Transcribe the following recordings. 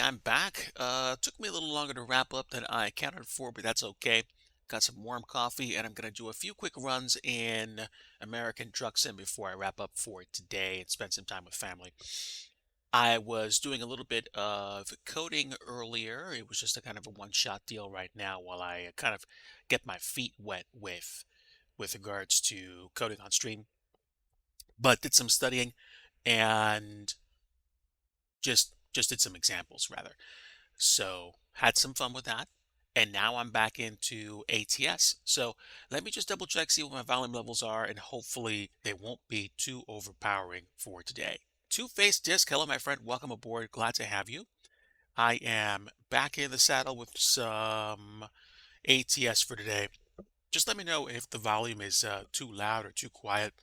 I'm back. Took me a little longer to wrap up than I accounted for, but that's okay. Got some warm coffee, and I'm gonna do a few quick runs in American Truck Sim before I wrap up for today and spend some time with family. I was doing a little bit of coding earlier. It was just a kind of a one-shot deal right now while I kind of get my feet wet with regards to coding on stream. But did some studying and just did some examples rather. So had some fun with that. And now I'm back into ATS. So let me just double check, see what my volume levels are, and hopefully they won't be too overpowering for today. Two-Faced Disc, hello my friend, welcome aboard, glad to have you. I am back in the saddle with some ATS for today. Just let me know if the volume is too loud or too quiet.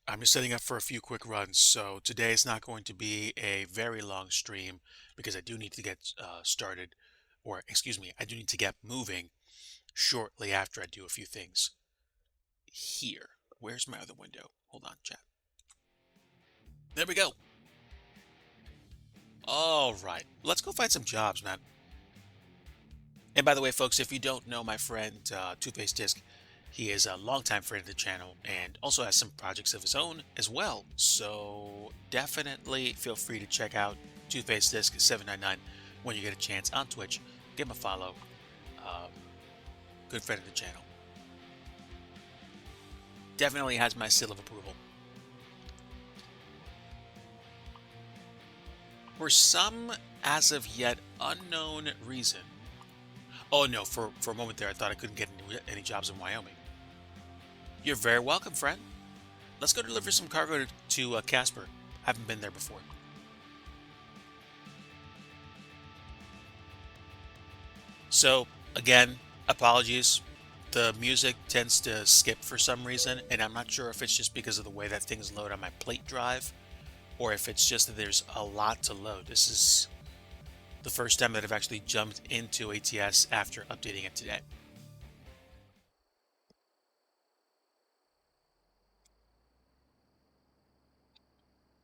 I'm just setting up for a few quick runs, so today is not going to be a very long stream because I do need to get started, or excuse me, I do need to get moving shortly after I do a few things here. Where's my other window? Hold on, chat. There we go. All right, let's go find some jobs, man. And by the way, folks, if you don't know my friend Two-Faced Disc, he is a longtime friend of the channel and also has some projects of his own as well. So definitely feel free to check out Two-Faced Disc 799 when you get a chance on Twitch. Give him a follow. Um, Good friend of the channel. Definitely has my seal of approval. For some as of yet unknown reason. Oh no, for a moment there I thought I couldn't get any jobs in Wyoming. You're very welcome, friend. Let's go deliver some cargo to Casper. Haven't been there before. So, again, apologies. The music tends to skip for some reason, and I'm not sure if it's just because of the way that things load on my plate drive, or if it's just that there's a lot to load. This is the first time that I've actually jumped into ATS after updating it today.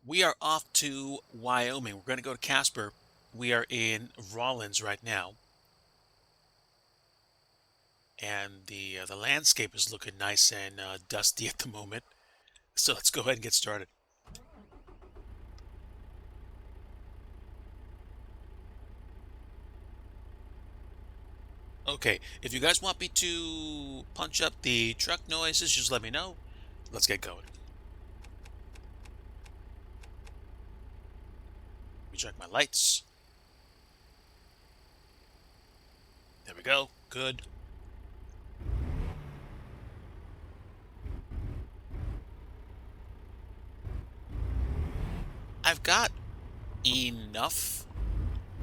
We are off to Wyoming. We're going to go to Casper. We are in Rawlins right now. And the landscape is looking nice and dusty at the moment. So let's go ahead and get started. Okay, if you guys want me to punch up the truck noises, just let me know. Let's get going. Let me check my lights. There we go. Good. I've got enough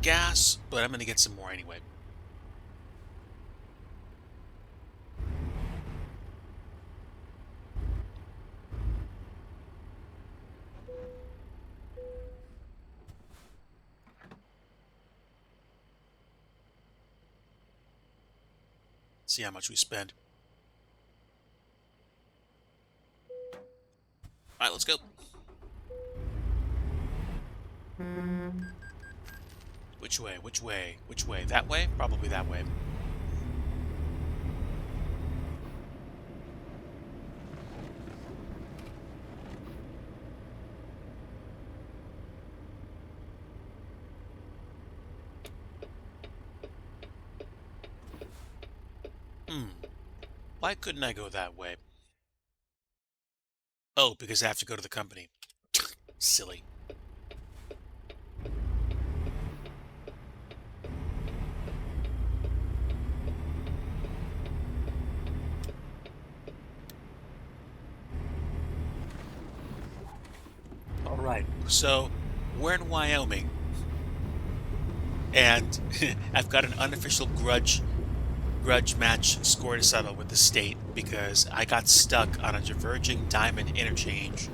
gas, but I'm going to get some more anyway. See how much we spend. All right, let's go. Which way? Which way? Which way? That way? Probably that way. Why couldn't I go that way? Oh, because I have to go to the company. Silly. All right. So we're in Wyoming, and I've got an unofficial grudge match score to settle with the state because I got stuck on a diverging diamond interchange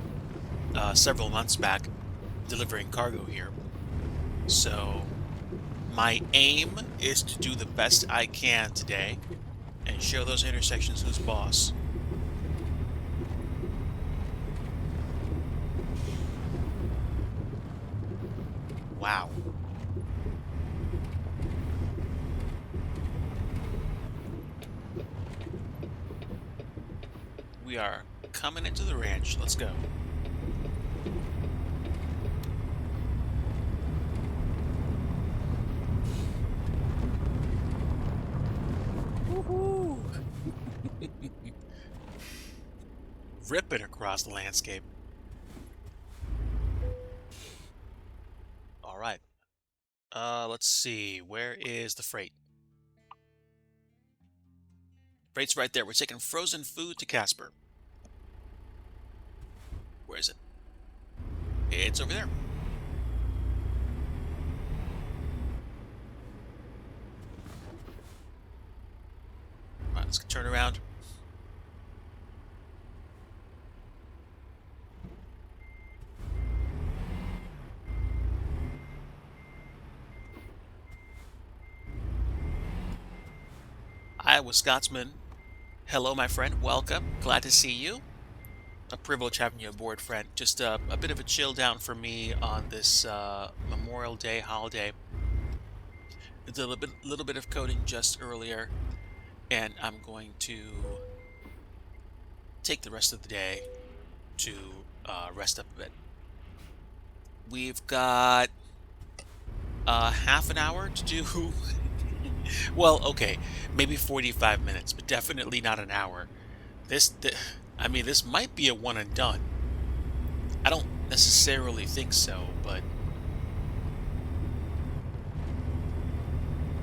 several months back delivering cargo here. So my aim is to do the best I can today and show those intersections who's boss. Wow. We are coming into the ranch. Let's go. Woohoo! Ripping across the landscape. All right. Let's see. Where is the freight? Freight's right there. We're taking frozen food to Casper. Where is it? It's over there. All right, let's turn around. Iowa Scotsman. Hello, my friend. Welcome. Glad to see you. A privilege having you aboard, friend. Just a bit of a chill down for me on this Memorial Day holiday. It's a little bit of coding just earlier, and I'm going to take the rest of the day to rest up a bit. We've got half an hour to do. Well, okay, maybe 45 minutes, but definitely not an hour. I mean, this might be a one and done. I don't necessarily think so, but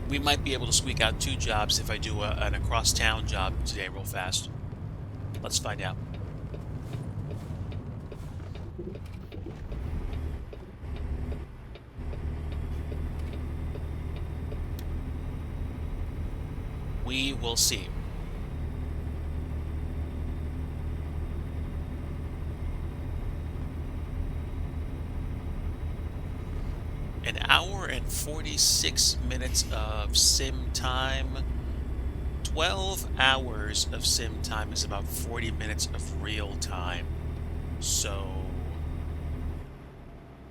we might be able to squeak out 2 jobs if I do an across town job today real fast. Let's find out. We will see. An hour and 46 minutes of sim time. 12 hours of sim time is about 40 minutes of real time. So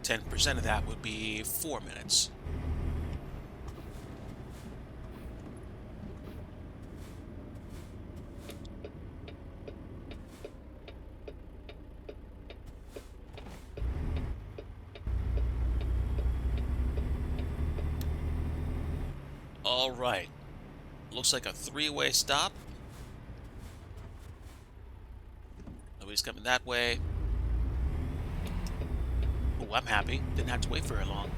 10% of that would be 4 minutes. All right. Looks like a 3-way stop. Nobody's coming that way. Oh, I'm happy. Didn't have to wait very long.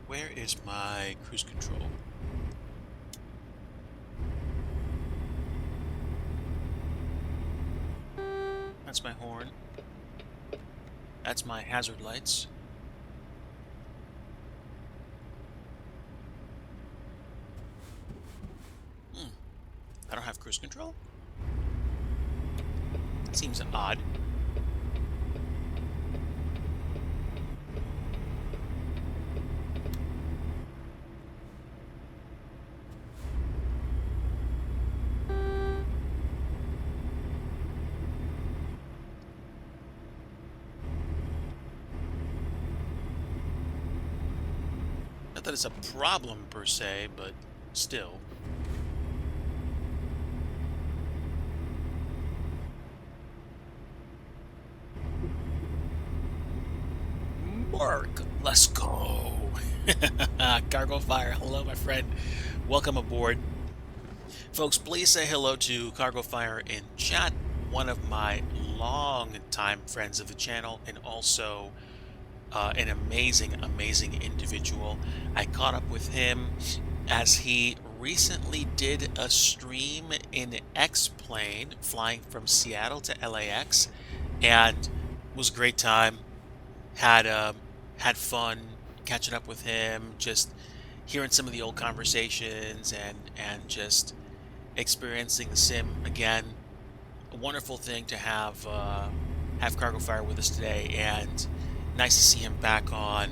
Where is my cruise control? That's my horn. That's my hazard lights. I don't have cruise control? That seems odd. Not that it's a problem per se, but still. Mark, let's go. Cargo Fire, hello, my friend. Welcome aboard. Folks, please say hello to Cargo Fire in chat, one of my long-time friends of the channel, and also an amazing individual. I caught up with him as he recently did a stream in X-Plane, flying from Seattle to LAX, and was a great time. Had fun catching up with him, just hearing some of the old conversations and just experiencing the sim again. A wonderful thing to have Cargo Fire with us today, and nice to see him back on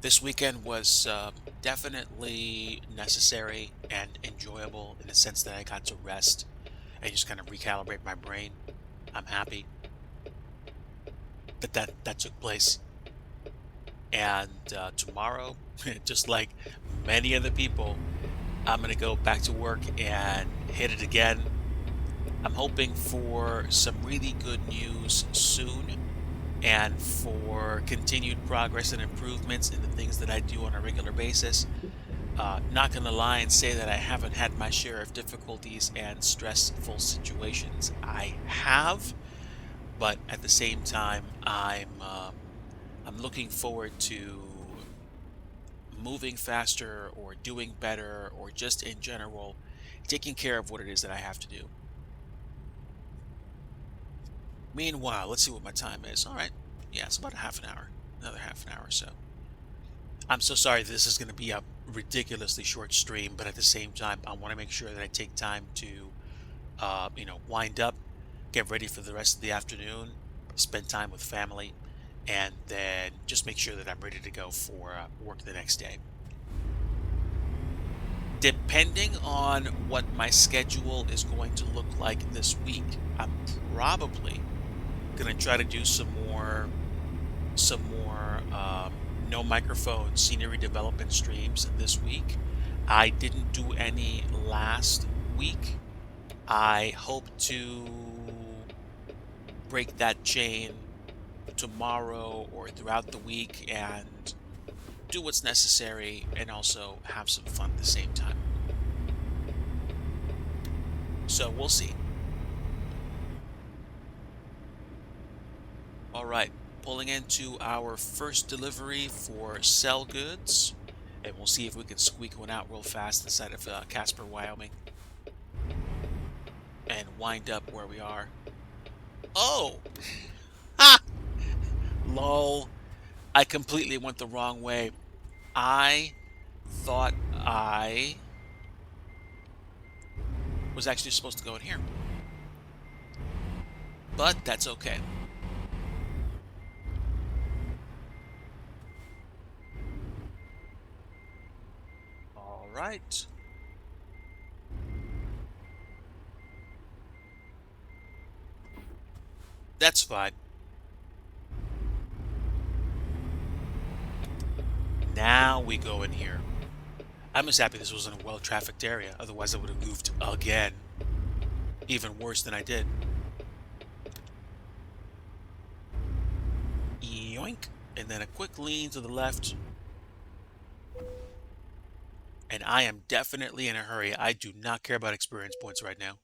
This weekend was definitely necessary and enjoyable in the sense that I got to rest and just kind of recalibrate my brain. I'm happy that took place. And tomorrow, just like many other people, I'm going to go back to work and hit it again. I'm hoping for some really good news soon and for continued progress and improvements in the things that I do on a regular basis. Not going to lie and say that I haven't had my share of difficulties and stressful situations. I have, but at the same time, I'm looking forward to moving faster or doing better or just in general taking care of what it is that I have to do. Meanwhile, let's see what my time is. All right. Yeah, it's about a half an hour. Another half an hour or so. I'm so sorry this is going to be a ridiculously short stream, but at the same time, I want to make sure that I take time to, wind up, get ready for the rest of the afternoon, spend time with family, and then just make sure that I'm ready to go for work the next day. Depending on what my schedule is going to look like this week, I'm probably going to try to do some more no microphone scenery development streams this week. I didn't do any last week. I hope to break that chain tomorrow or throughout the week and do what's necessary and also have some fun at the same time. So we'll see. All right, pulling into our first delivery for Sell Goods, and we'll see if we can squeak one out real fast inside of Casper, Wyoming, and wind up where we are. Oh, ha! Lol. I completely went the wrong way. I thought I was actually supposed to go in here, but that's okay. All right. That's fine. Now we go in here. I'm just happy this was in a well-trafficked area. Otherwise, I would have moved again. Even worse than I did. Yoink. And then a quick lean to the left. And I am definitely in a hurry. I do not care about experience points right now.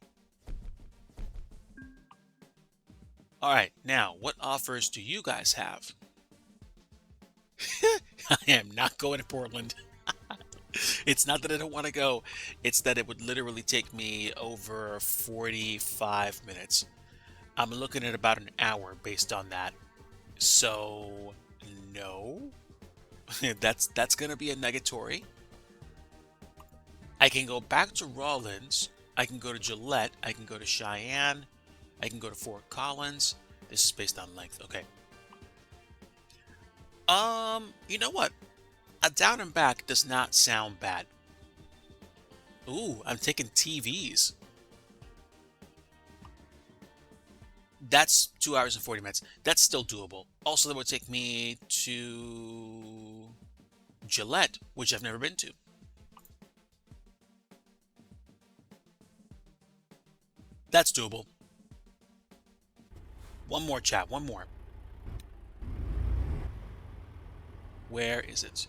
All right, now, what offers do you guys have? I am not going to Portland. It's not that I don't want to go. It's that it would literally take me over 45 minutes. I'm looking at about an hour based on that. So, no. That's going to be a negatory. I can go back to Rawlins. I can go to Gillette. I can go to Cheyenne. I can go to Fort Collins. This is based on length. Okay. You know what? A down and back does not sound bad. Ooh, I'm taking TVs. That's 2 hours and 40 minutes. That's still doable. Also, that would take me to Gillette, which I've never been to. That's doable. One more, chat. One more. Where is it?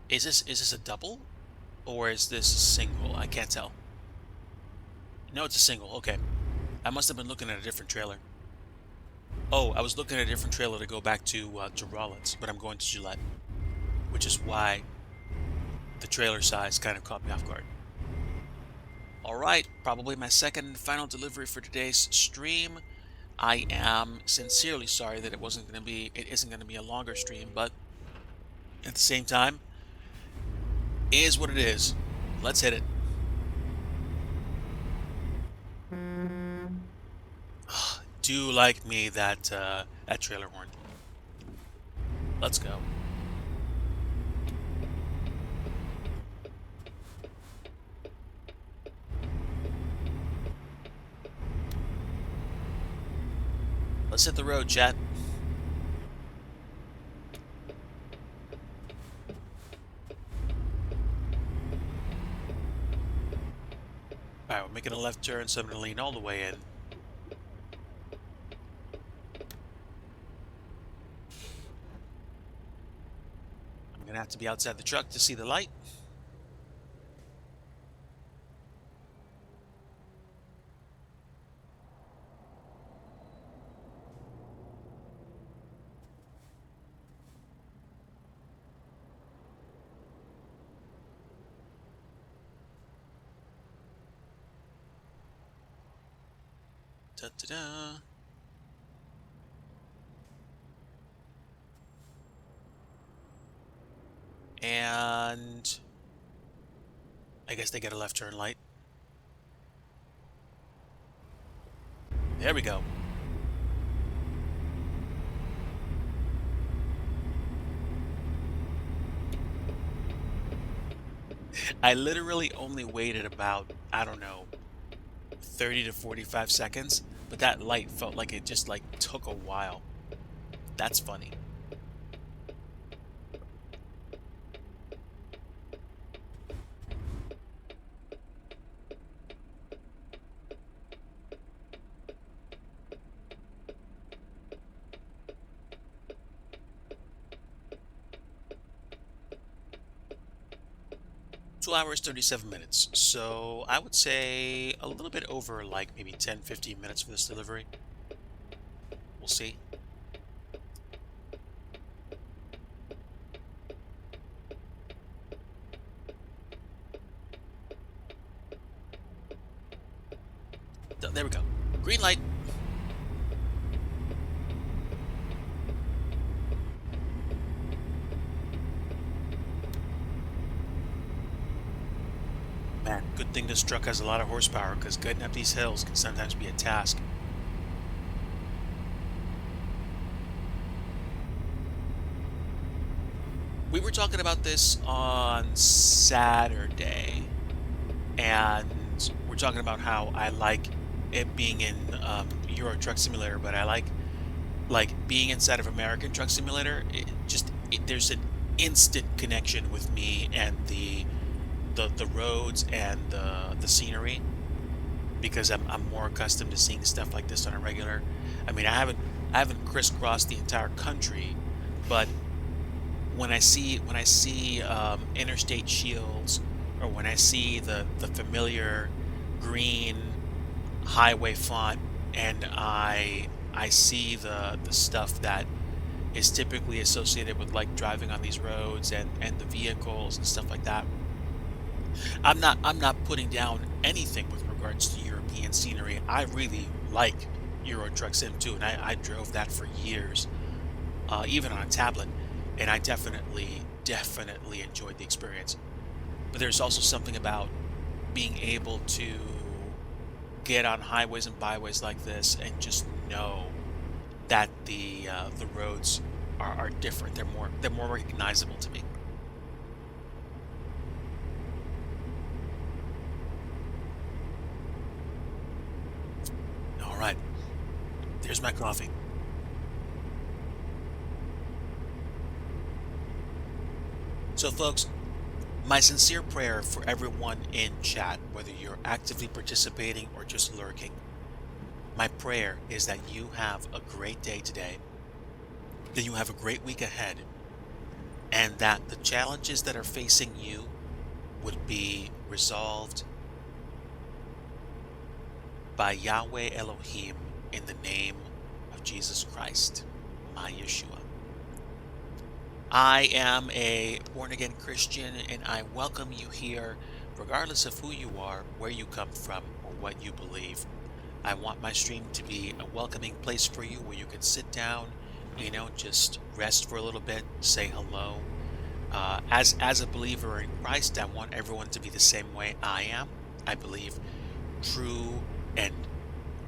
Is this a double? Or is this a single? I can't tell. No, it's a single. Okay. I must have been looking at a different trailer. Oh, I was looking at a different trailer to go back to Rollins, but I'm going to Gillette, which is why the trailer size kind of caught me off guard. All right, probably my second and final delivery for today's stream. I am sincerely sorry that it isn't going to be a longer stream, but at the same time, it is what it is. Let's hit it. do like me that trailer horn. Let's go. Let's hit the road, chat. All right, we're making a left turn, so I'm gonna lean all the way in. I'm gonna have to be outside the truck to see the light. Da-da-da. And I guess they get a left turn light. There we go. I literally only waited about, I don't know, 30 to 45 seconds, but that light felt like it just like took a while. That's funny. 2 hours, 37 minutes. So I would say a little bit over like maybe 10, 15 minutes for this delivery. We'll see. There we go. Green light. Man, good thing this truck has a lot of horsepower because getting up these hills can sometimes be a task. We were talking about this on Saturday, and we're talking about how I like it being in Euro Truck Simulator, but I like being inside of American Truck Simulator. There's an instant connection with me and the roads and the scenery because I'm more accustomed to seeing stuff like this on a regular. I mean, I haven't crisscrossed the entire country, but when I see interstate shields, or when I see the familiar green highway font, and I see the stuff that is typically associated with like driving on these roads and the vehicles and stuff like that. I'm not putting down anything with regards to European scenery. I really like Euro Truck Sim 2, and I drove that for years, even on a tablet, and I definitely enjoyed the experience. But there's also something about being able to get on highways and byways like this and just know that the roads are different. They're more recognizable to me. All right, there's my coffee. So, folks, my sincere prayer for everyone in chat, whether you're actively participating or just lurking, my prayer is that you have a great day today, that you have a great week ahead, and that the challenges that are facing you would be resolved by Yahweh Elohim in the name of Jesus Christ, my Yeshua. I am a born again Christian and I welcome you here, regardless of who you are, where you come from, or what you believe. I want my stream to be a welcoming place for you where you can sit down, just rest for a little bit, say hello. As a believer in Christ, I want everyone to be the same way I am. I believe true and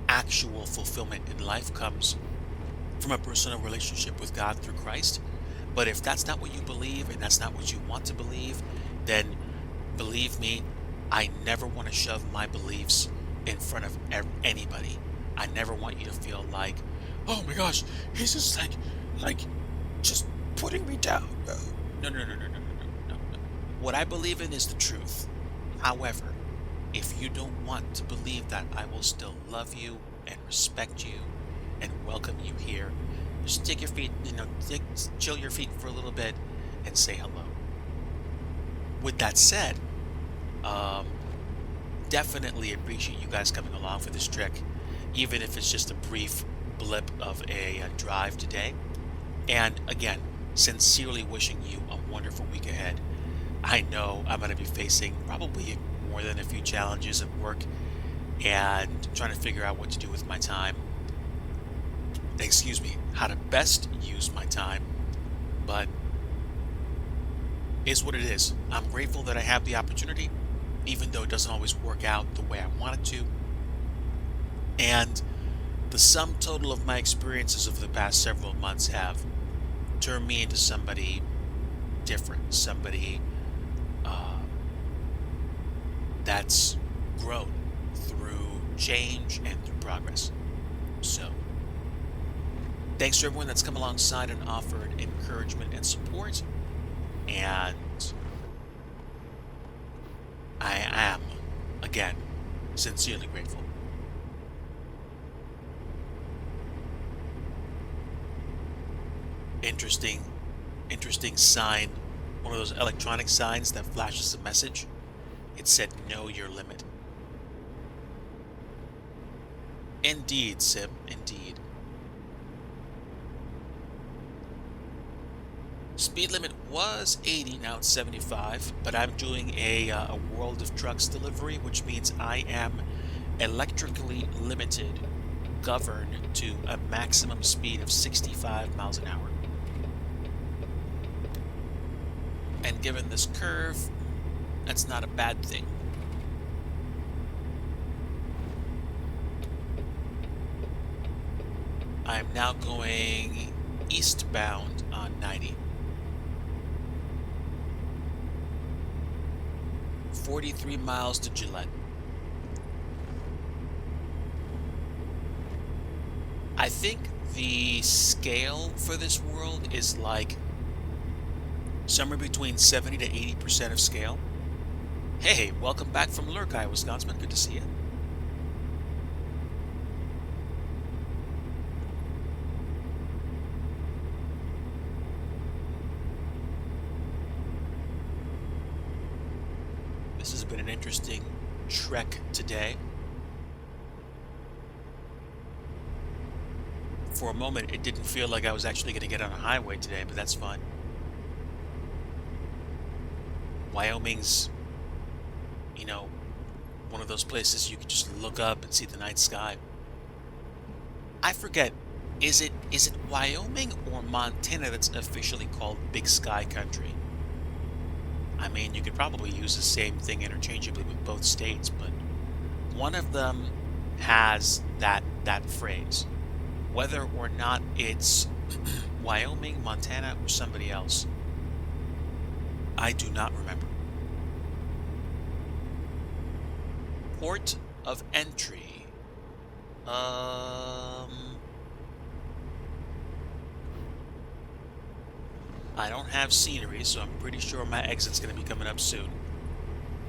actual fulfillment in life comes from a personal relationship with God through Christ. But if that's not what you believe and that's not what you want to believe, then believe me, I never want to shove my beliefs in front of anybody. I never want you to feel like, oh my gosh, he's just like, just putting me down. No, no, no, no, no, no, no, no, no. What I believe in is the truth. However, if you don't want to believe that, I will still love you and respect you and welcome you here. Just take your feet, chill your feet for a little bit and say hello. With that said, um, definitely appreciate you guys coming along for this trek, even if it's just a brief blip of a drive today. And again, sincerely wishing you a wonderful week ahead. I know I'm going to be facing probably more than a few challenges at work and trying to figure out what to do with my time. Excuse me, how to best use my time, but is what it is. I'm grateful that I have the opportunity, even though it doesn't always work out the way I want it to. And the sum total of my experiences over the past several months have turned me into somebody different, somebody that's grown through change and through progress. So, thanks to everyone that's come alongside and offered encouragement and support. And I am, again, sincerely grateful. Interesting, interesting sign. One of those electronic signs that flashes a message. It said, know your limit. Indeed, Sim, indeed. Speed limit was 80, now it's 75, but I'm doing a World of Trucks delivery, which means I am electrically limited, governed to a maximum speed of 65 miles an hour. And given this curve, that's not a bad thing. I'm now going eastbound on 90. 43 miles to Gillette. I think the scale for this world is like somewhere between 70 to 80% of scale. Hey, welcome back from Lurk, Wisconsin. Good to see you. This has been an interesting trek today. For a moment, it didn't feel like I was actually going to get on a highway today, but that's fine. Wyoming's, one of those places you can just look up and see the night sky. I forget, is it Wyoming or Montana that's officially called Big Sky Country? I mean, you could probably use the same thing interchangeably with both states, but one of them has that phrase. Whether or not it's Wyoming, Montana, or somebody else, I do not remember. Port of entry. I don't have scenery, so I'm pretty sure my exit's going to be coming up soon.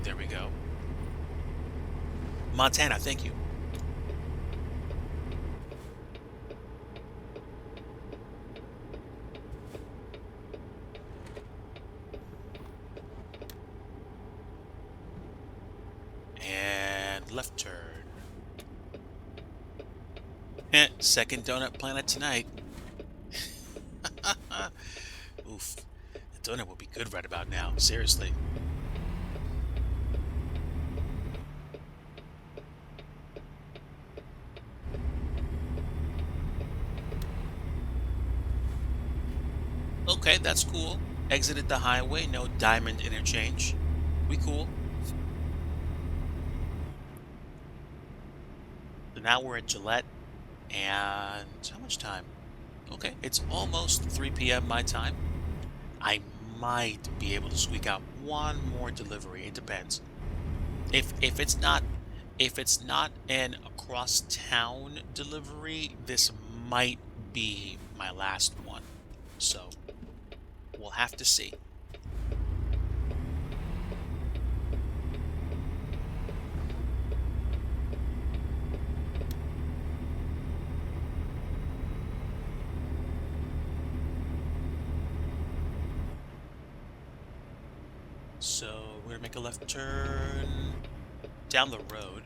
There we go. Montana, thank you. And left turn. Second donut planet tonight. Oof. The donut will be good right about now. Seriously. Okay, that's cool. Exited the highway, no diamond interchange. We cool. Now we're at Gillette, and how much time? Okay, it's almost 3 p.m. my time. I might be able to squeak out one more delivery. It depends. If it's not an across town delivery, this might be my last one. So we'll have to see. So we're gonna make a left turn down the road.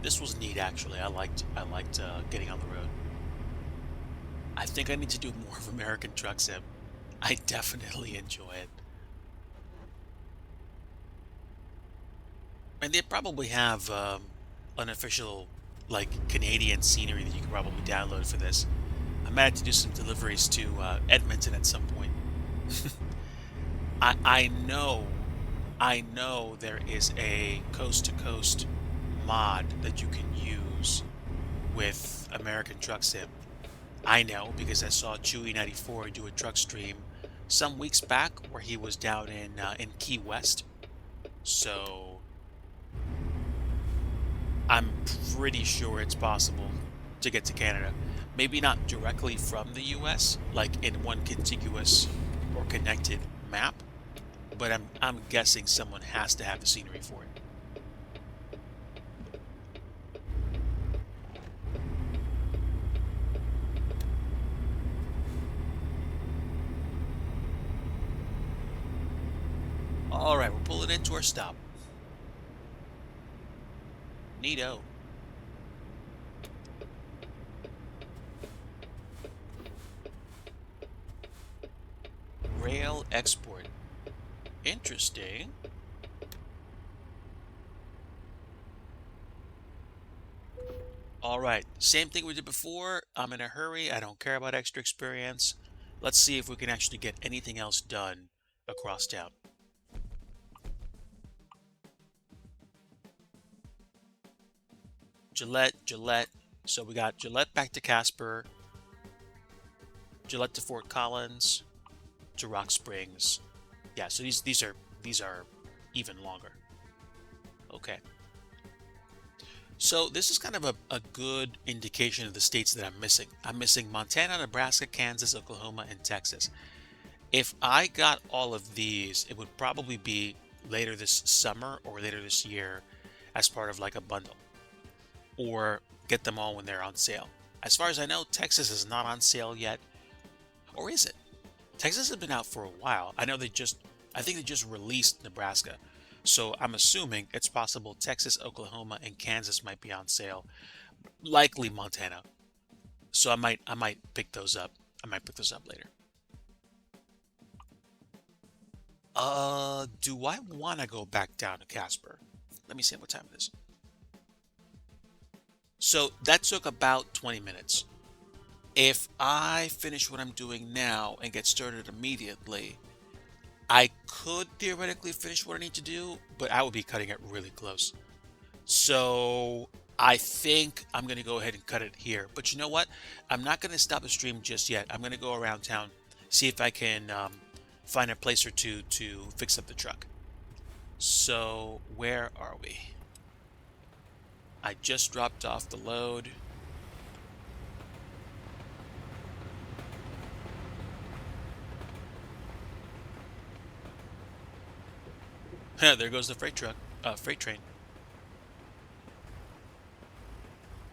This was neat, actually. I liked getting on the road. I think I need to do more of American Truck Sim. I definitely enjoy it. And they probably have unofficial, like, Canadian scenery that you can probably download for this. I might have to do some deliveries to Edmonton at some point. I know there is a coast to coast mod that you can use with American Truck Sim. I know because I saw Chewy94 do a truck stream some weeks back where he was down in Key West. So I'm pretty sure it's possible to get to Canada. Maybe not directly from the US, like in one contiguous or connected map, but I'm guessing someone has to have the scenery for it. All right, we're pulling into our stop. Neato. Rail export. Interesting. All right, same thing we did before. I'm in a hurry. I don't care about extra experience. Let's see if we can actually get anything else done across town. Gillette. So we got Gillette back to Casper, Gillette to Fort Collins, to Rock Springs. Yeah, so these are even longer. Okay. So this is kind of a good indication of the states that I'm missing. I'm missing Montana, Nebraska, Kansas, Oklahoma, and Texas. If I got all of these, it would probably be later this summer or later this year as part of like a bundle, or get them all when they're on sale. As far as I know, Texas is not on sale yet. Or is it? Texas has been out for a while. I think they just released Nebraska. So I'm assuming it's possible Texas, Oklahoma, and Kansas might be on sale. Likely Montana. So I might pick those up. I might pick those up later. Do I want to go back down to Casper? Let me see what time it is. So that took about 20 minutes. If I finish what I'm doing now and get started immediately, I could theoretically finish what I need to do, but I would be cutting it really close. So I think I'm going to go ahead and cut it here. But you know what? I'm not going to stop the stream just yet. I'm going to go around town, see if I can find a place or two to fix up the truck. So where are we? I just dropped off the load. There goes the freight train.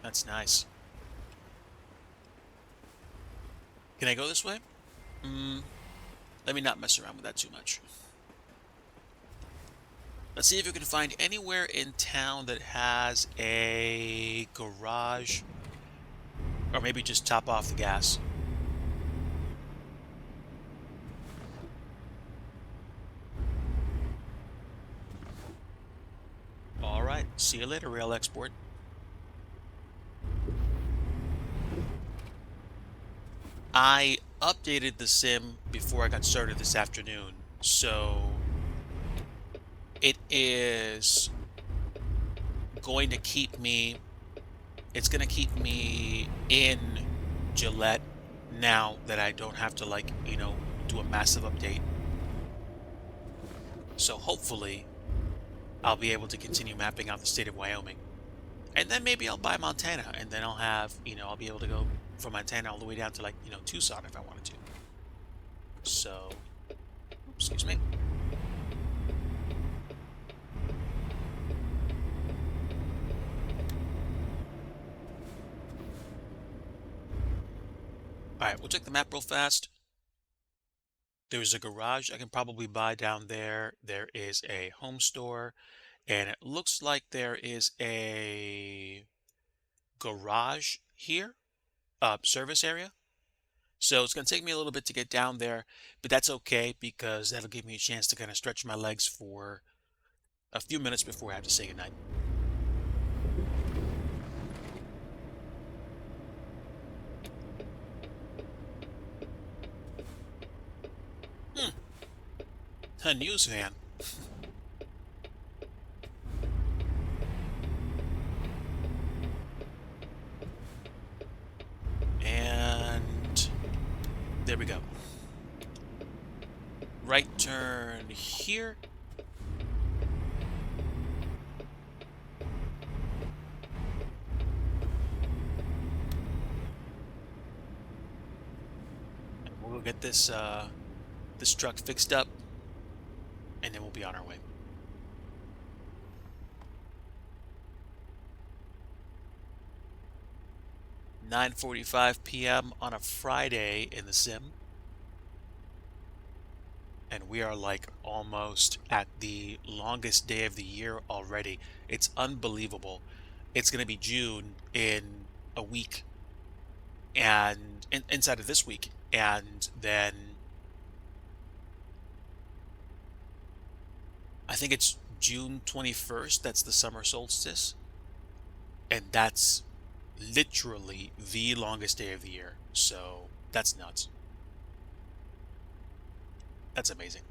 That's nice. Can I go this way? Let me not mess around with that too much. Let's see if we can find anywhere in town that has a garage, or maybe just top off the gas. See you later, rail export. I updated the sim before I got started this afternoon, so it is going to keep me, it's going to keep me in Gillette now that I don't have to, like, do a massive update. So hopefully I'll be able to continue mapping out the state of Wyoming. And then maybe I'll buy Montana, and then I'll have, I'll be able to go from Montana all the way down to, like, Tucson if I wanted to. So, excuse me. All right, we'll check the map real fast. There's a garage I can probably buy down there. There is a home store, and it looks like there is a garage here, service area. So it's going to take me a little bit to get down there, but that's okay because that'll give me a chance to kind of stretch my legs for a few minutes before I have to say goodnight. Hmm, a news van. And there we go. Right turn here. And we'll go get this this truck fixed up, and then we'll be on our way. "9:45 p.m. on a Friday in the sim, and we are like almost at the longest day of the year already. It's unbelievable. It's going to be June in a week, and inside of this week, and then I think it's June 21st. That's the summer solstice, and that's literally the longest day of the year. So that's nuts. That's amazing.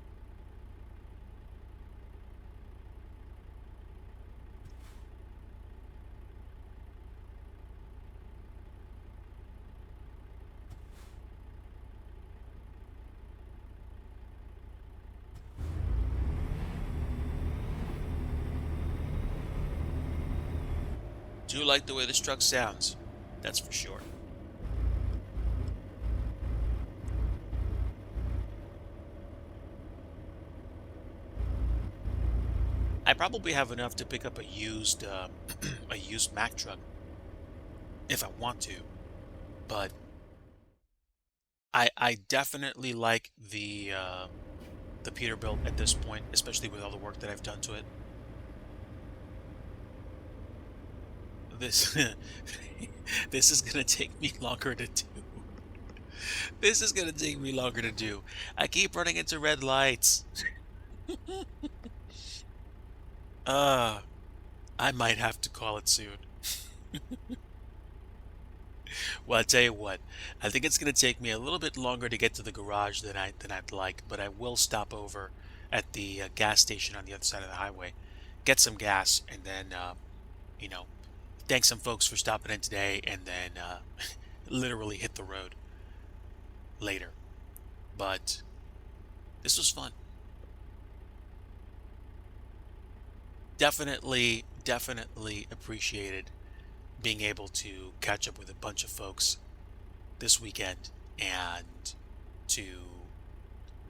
Do like the way this truck sounds, that's for sure. I probably have enough to pick up a used a used Mack truck if I want to, but I definitely like the Peterbilt at this point, especially with all the work that I've done to it. This this is gonna take me longer to do. This is gonna take me longer to do. I keep running into red lights. Uh, I might have to call it soon. Well, I tell you what, I think it's going to take me a little bit longer to get to the garage than I'd like, but I will stop over at the gas station on the other side of the highway, get some gas, and then you know, thank some folks for stopping in today, and then literally hit the road later. But this was fun. Definitely appreciated being able to catch up with a bunch of folks this weekend and to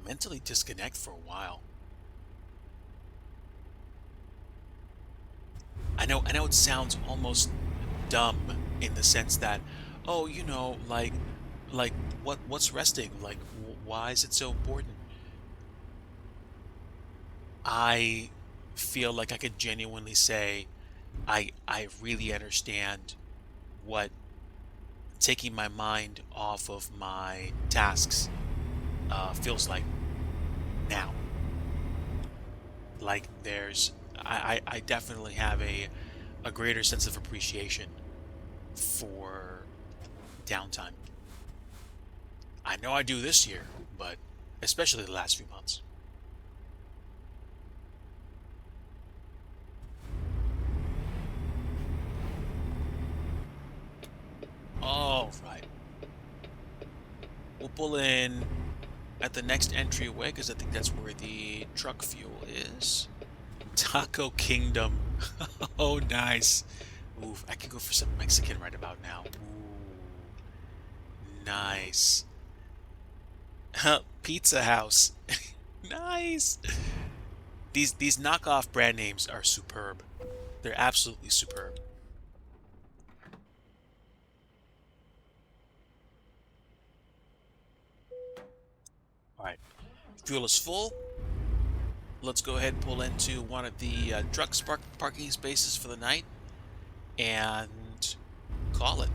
mentally disconnect for a while. I know it sounds almost dumb in the sense that, oh, like what's resting? Like why is it so important? I feel like I could genuinely say I really understand what taking my mind off of my tasks feels like now. Like I definitely have a greater sense of appreciation for downtime. I know I do this year, but especially the last few months. All right. We'll pull in at the next entryway because I think that's where the truck fuel is. Taco Kingdom. Oh, nice. Ooh, I could go for some Mexican right about now. Ooh, nice. Pizza House. Nice. These knockoff brand names are superb. They're absolutely superb. All right. Fuel is full. Let's go ahead and pull into one of the truck parking spaces for the night and call it.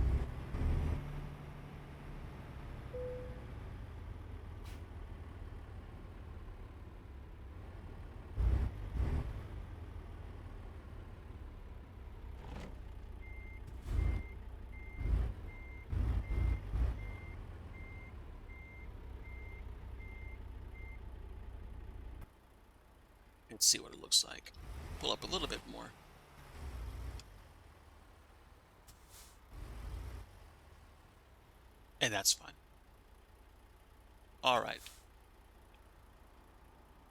Let's see what it looks like. Pull up a little bit more. And that's fine. All right.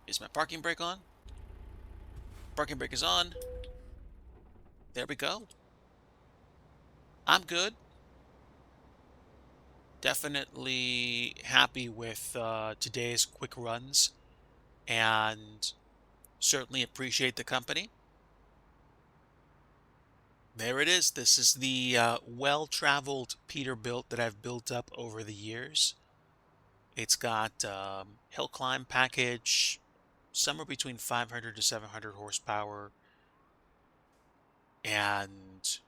Is my parking brake on? Parking brake is on. There we go. I'm good. Definitely happy with today's quick runs and certainly appreciate the company. There it is. This is the well-traveled Peterbilt that I've built up over the years. It's got hill climb package, somewhere between 500 to 700 horsepower, and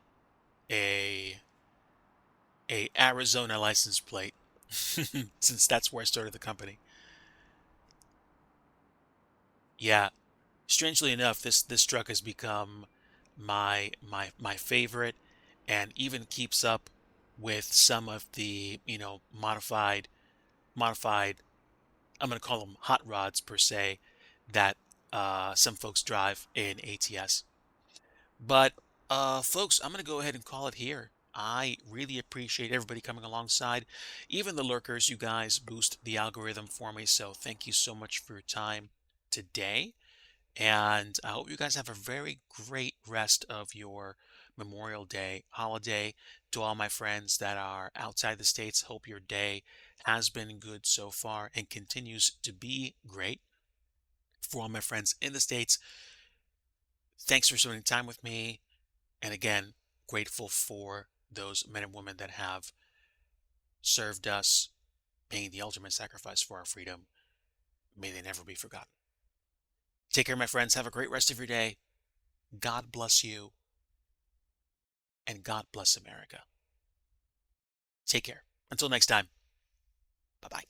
a Arizona license plate, since that's where I started the company. Yeah, strangely enough, this truck has become my favorite, and even keeps up with some of the modified. I'm gonna call them hot rods per se that some folks drive in ATS. But folks, I'm gonna go ahead and call it here. I really appreciate everybody coming alongside. Even the lurkers, you guys boost the algorithm for me. So thank you so much for your time today. And I hope you guys have a very great rest of your Memorial Day holiday. To all my friends that are outside the States, hope your day has been good so far and continues to be great. For all my friends in the States, thanks for spending time with me. And again, grateful for those men and women that have served us, paying the ultimate sacrifice for our freedom. May they never be forgotten. Take care, my friends. Have a great rest of your day. God bless you, and God bless America. Take care. Until next time. Bye bye.